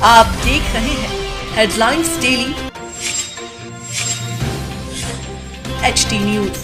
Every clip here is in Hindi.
आप देख रहे हैं headlines daily HD news.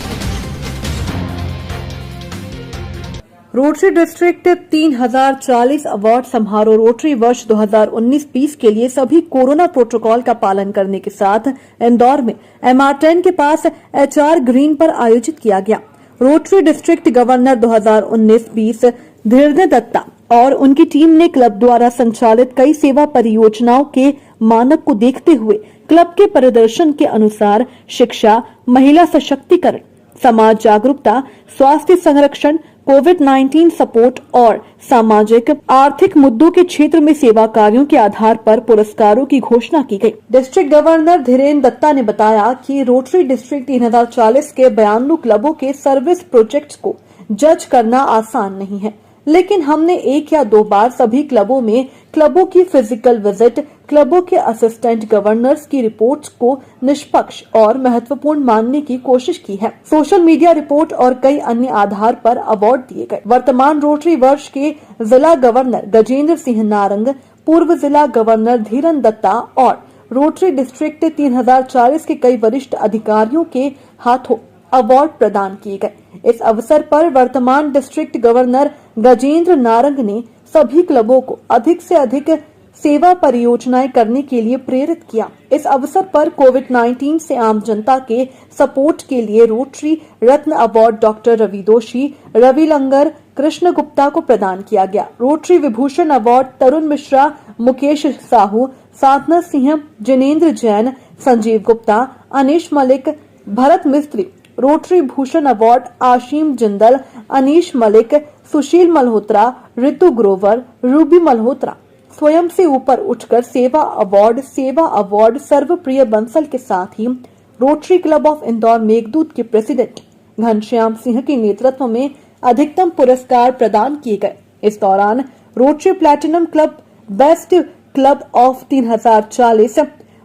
Rotary district 3040 award समारोह रोटरी वर्ष 2019-20 के लिए सभी कोरोना प्रोटोकॉल का पालन करने के साथ इंदौर में MR10 के पास HR ग्रीन पर आयोजित किया गया। Rotary district governor 2019-20 Dhirendra Datta और उनकी टीम ने क्लब द्वारा संचालित कई सेवा परियोजनाओं के मानक को देखते हुए क्लब के प्रदर्शन के अनुसार शिक्षा, महिला सशक्तिकरण, समाज जागरूकता, स्वास्थ्य संरक्षण, कोविड-19 सपोर्ट और सामाजिक आर्थिक मुद्दों के क्षेत्र में सेवा कार्यों के आधार पर पुरस्कारों की घोषणा की गई। डिस्ट्रिक्ट गवर्नर धीरेन्द्र दत्ता ने बताया कि रोटरी डिस्ट्रिक्ट 3040 के 92 क्लबों के सर्विस प्रोजेक्ट्स को जज करना आसान नहीं है, लेकिन हमने एक या दो बार सभी क्लबों में क्लबों की फिजिकल विजिट, क्लबों के असिस्टेंट गवर्नर्स की रिपोर्ट्स को निष्पक्ष और महत्वपूर्ण मानने की कोशिश की है। सोशल मीडिया रिपोर्ट और कई अन्य आधार पर अवार्ड दिए गए। वर्तमान रोटरी वर्ष के जिला गवर्नर गजेंद्र सिंह नारंग, पूर्व जिला गवर्नर धीरेन्द्र दत्ता और रोटरी डिस्ट्रिक्ट 3040 के कई वरिष्ठ अधिकारियों के हाथों अवार्ड प्रदान किए गए। इस अवसर पर वर्तमान डिस्ट्रिक्ट गवर्नर गजेंद्र नारंग ने सभी क्लबों को अधिक से अधिक सेवा परियोजनाएं करने के लिए प्रेरित किया। इस अवसर पर कोविड-19 से आम जनता के सपोर्ट के लिए रोटरी रत्न अवार्ड डॉक्टर रवि दोषी, रवि लंगर, कृष्ण गुप्ता को प्रदान किया गया। रोटरी विभूषण अवार्ड तरुण मिश्रा, मुकेश साहू, साधना सिंह, जिनेन्द्र जैन, संजीव गुप्ता, अनीश मलिक, भरत मिस्त्री। रोटरी भूषण अवार्ड आशीम जिंदल, अनीश मलिक, सुशील मल्होत्रा, ऋतु ग्रोवर, रूबी मल्होत्रा। स्वयं से ऊपर उठकर सेवा अवार्ड सर्वप्रिय बंसल के साथ ही Rotary Club of Indore Meghdoot के प्रेसिडेंट घनश्याम सिंह के नेतृत्व में अधिकतम पुरस्कार प्रदान किए गए। इस दौरान rotary platinum club best club of 3040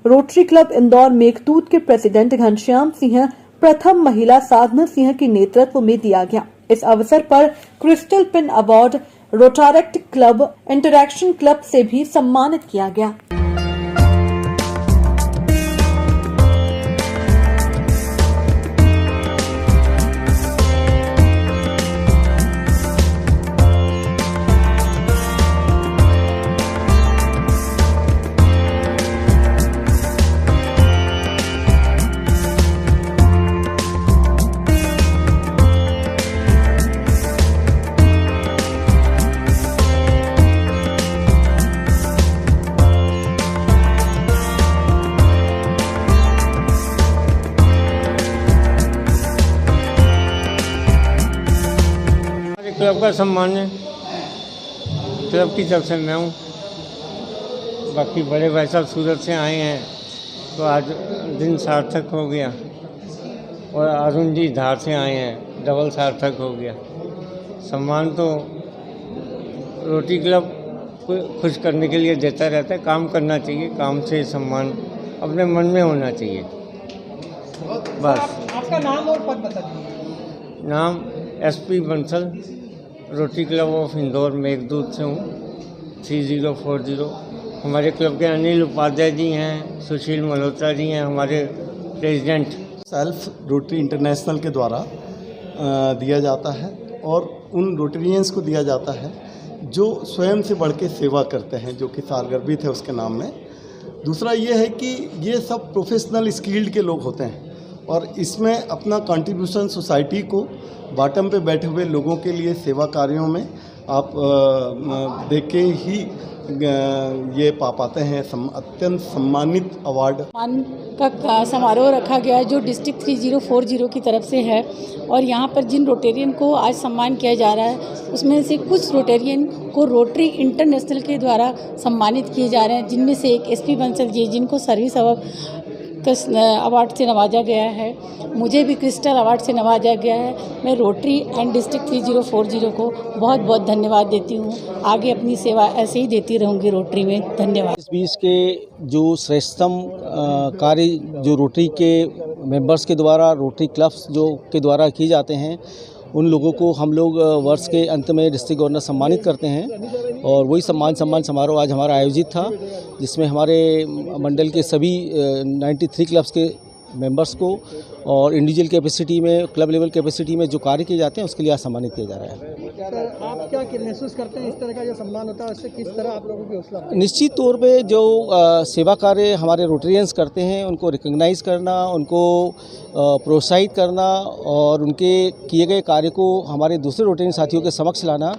rotary club Indore Meghdoot के प्रेसिडेंट घनश्याम सिंह, प्रथम महिला साधना सिंह के नेतृत्व में दिया गया। इस अवसर पर crystal pin award Rotaract club interaction club से भी सम्मानित किया गया। क्लब का सम्मान है, क्लब की तरफ से मैं हूँ। बाकी बड़े भाई साहब सूरत से आए हैं तो आज दिन सार्थक हो गया, और अरुण जी धार से आए हैं, डबल सार्थक हो गया। सम्मान तो रोटरी क्लब को खुश करने के लिए देता रहता है। काम करना चाहिए, काम से सम्मान अपने मन में होना चाहिए बस। आपका नाम और पद बता दीजिए। नाम SP Bansal, rotary Club of Indore Meghdoot से हूँ, 3040। हमारे क्लब के अनिल उपाध्याय जी हैं, सुशील मल्होत्रा जी हैं हमारे प्रेसिडेंट। सेल्फ रोटरी इंटरनेशनल के द्वारा दिया जाता है और उन रोटरियंस को दिया जाता है जो स्वयं से बढ़ के सेवा करते हैं, जो कि सारगर्भित है उसके नाम में। दूसरा ये है कि ये सब प्रोफेशनल स्किल्ड के लोग होते हैं और इसमें अपना कंट्रीब्यूशन सोसाइटी को, बॉटम पे बैठे हुए लोगों के लिए सेवा कार्यों में आप देख के ही ये पा पाते हैं। अत्यंत सम्मानित अवार्ड का समारोह रखा गया है जो डिस्ट्रिक्ट 3040 की तरफ से है, और यहाँ पर जिन रोटेरियन को आज सम्मान किया जा रहा है उसमें से कुछ रोटेरियन को रोटरी इंटरनेशनल के द्वारा सम्मानित किए जा रहे हैं, जिनमें से एक SP बंसल जी जिनको सर्विस अवार्ड से नवाजा गया है, मुझे भी क्रिस्टल अवार्ड से नवाजा गया है। मैं रोटरी एंड डिस्ट्रिक्ट 3040 को बहुत बहुत धन्यवाद देती हूँ। आगे अपनी सेवा ऐसे ही देती रहूँगी रोटरी में। धन्यवाद। इस बीच के जो श्रेष्ठतम कार्य जो रोटरी के मेंबर्स के द्वारा, रोटरी क्लब्स जो के द्वारा किए जाते हैं, उन लोगों को हम लोग वर्ष के अंत में डिस्ट्रिक्ट गवर्नर सम्मानित करते हैं। और वही सम्मान समारोह आज हमारा आयोजित था, जिसमें हमारे मंडल के सभी 93 क्लब्स के मेंबर्स को और इंडिविजुअल कैपेसिटी में, क्लब लेवल कैपेसिटी में जो कार्य किए जाते हैं उसके लिए आज सम्मानित किया जा रहा है। सर, आप क्या महसूस करते हैं इस तरह का जो सम्मान होता है उससे किस तरह आप लोगों की हौसला बढ़ता है? निश्चित तौर पे जो सेवा कार्य हमारे रोटेरियंस करते हैं उनको रिकग्नाइज़ करना, उनको प्रोत्साहित करना और उनके किए गए कार्य को हमारे दूसरे रोटेरियन साथियों के समक्ष लाना,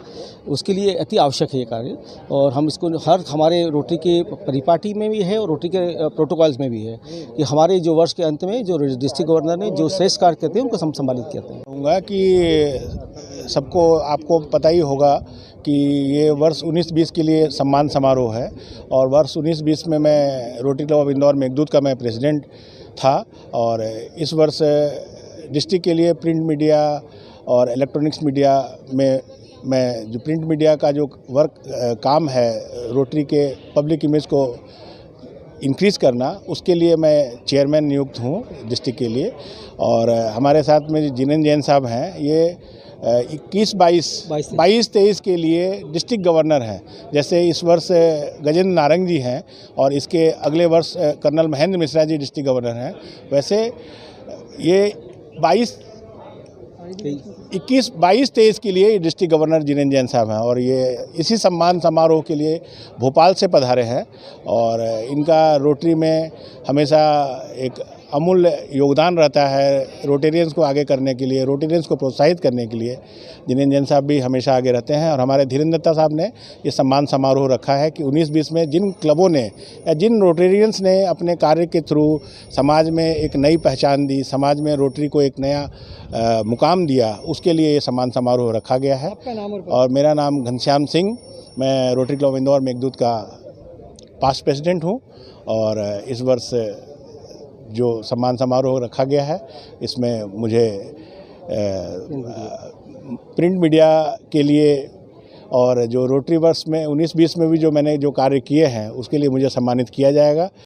उसके लिए अति आवश्यक है ये कार्य। और हम इसको हर हमारे रोटरी के परिपाटी में भी है और रोटरी के प्रोटोकॉल्स में भी है कि हमारे जो वर्ष के अंत में जो डिस्ट्रिक्ट गवर्नर ने जो श्रेष्ठ कार्य करते हैं उनको हम सम्मानित करते हैं। कहूँगा कि सबको आपको पता ही होगा कि ये वर्ष 19-20 के लिए सम्मान समारोह है और वर्ष 19-20 में मैं rotary Club of Indore Meghdoot का मैं प्रेसिडेंट था। और इस वर्ष डिस्ट्रिक्ट के लिए प्रिंट मीडिया और इलेक्ट्रॉनिक्स मीडिया में मैं जो प्रिंट मीडिया का जो काम है रोटरी के पब्लिक इमेज को इंक्रीज़ करना, उसके लिए मैं चेयरमैन नियुक्त हूँ डिस्ट्रिक्ट के लिए। और हमारे साथ में जिनेंद्र जैन साहब हैं, ये 22-23 के लिए डिस्ट्रिक्ट गवर्नर हैं। जैसे इस वर्ष गजेंद्र नारंग जी हैं और इसके अगले वर्ष colonel Mahendra Mishra ji district governor हैं, वैसे ये 22-23 के लिए डिस्ट्रिक्ट गवर्नर जिनेंद्र जैन साहब हैं। और ये इसी सम्मान समारोह के लिए भोपाल से पधारे हैं और इनका रोटरी में हमेशा एक अमूल्य योगदान रहता है रोटेरियंस को आगे करने के लिए, रोटेरियंस को प्रोत्साहित करने के लिए। जिनेंद्र जैन साहब भी हमेशा आगे रहते हैं और हमारे धीरेन्द्र दत्ता साहब ने ये सम्मान समारोह रखा है कि 19-20 में जिन क्लबों ने या जिन रोटेरियंस ने अपने कार्य के थ्रू समाज में एक नई पहचान दी, समाज में रोटरी को एक नया मुकाम दिया, उसके लिए ये सम्मान समारोह रखा गया है। आपका नाम और मेरा नाम घनश्याम सिंह, मैं रोटरी क्लब इंदौर मेघदूत का पास्ट प्रेसिडेंट हूँ। और इस वर्ष जो सम्मान समारोह रखा गया है इसमें मुझे प्रिंट मीडिया के लिए और जो रोटरी वर्ष में 19-20 में भी जो मैंने जो कार्य किए हैं उसके लिए मुझे सम्मानित किया जाएगा।